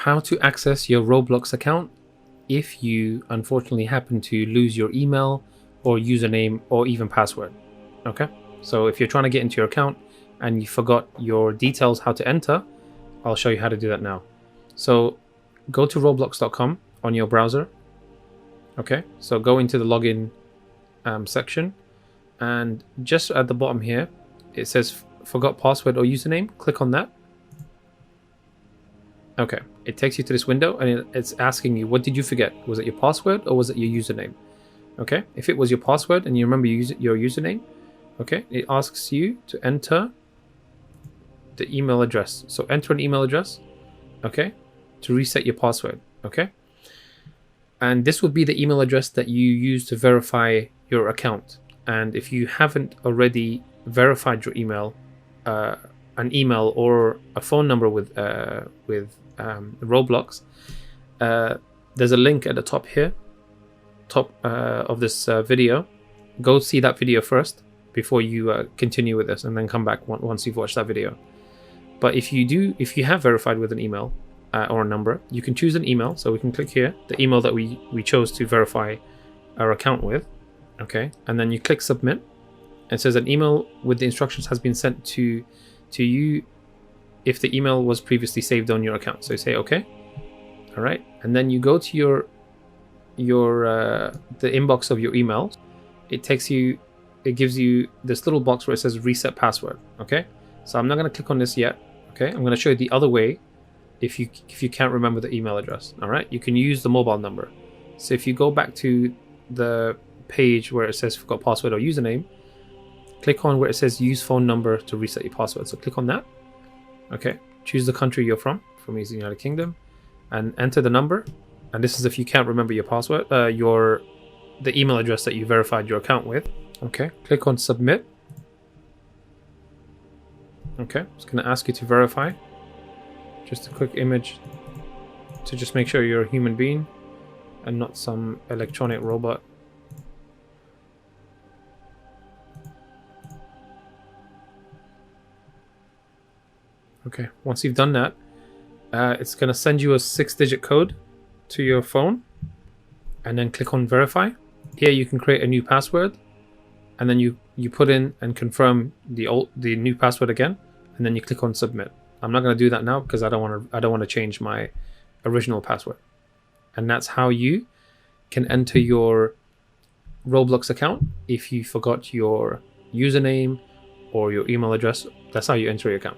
how to access your Roblox account if you unfortunately happen to lose your email or username or even password. Okay, so if you're trying to get into your account and you forgot your details how to enter, I'll show you how to do that now. So go to roblox.com on your browser. Okay, so go into the login section, and just at the bottom here it says forgot password or username. Click on that. Okay, it takes you to this window and it's asking you, what did you forget? Was it your password or was it your username? Okay, if it was your password and you remember your username, okay, it asks you to enter the email address. So enter an email address, okay, to reset your password, okay? And this will be the email address that you use to verify your account. And if you haven't already verified your email, an email or a phone number with Roblox, there's a link at the top here, of this video. Go see that video first before you continue with this, and then come back once you've watched that video. But if you have verified with an email or a number, you can choose an email. So we can click here, the email that we chose to verify our account with, okay, and then you click submit. It says an email with the instructions has been sent to you if the email was previously saved on your account. So you say okay, all right, and then you go to the inbox of your emails. It gives you this little box where it says reset password. Okay, so I'm not going to click on this yet. Okay, I'm going to show you the other way. If you can't remember the email address, all right, you can use the mobile number. So if you go back to the page where it says forgot password or username, click on where it says use phone number to reset your password. So click on that. Okay, choose the country you're from is the United Kingdom, and enter the number. And this is if you can't remember your password, the email address that you verified your account with. Okay, click on submit. Okay, it's going to ask you to verify. Just a quick image to just make sure you're a human being and not some electronic robot. Okay, once you've done that, it's going to send you a 6-digit code to your phone, and then click on verify. Here you can create a new password, and then you put in and confirm the new password again, and then you click on submit. I'm not going to do that now because I don't want to change my original password. And that's how you can enter your Roblox account if you forgot your username or your email address. That's how you enter your account.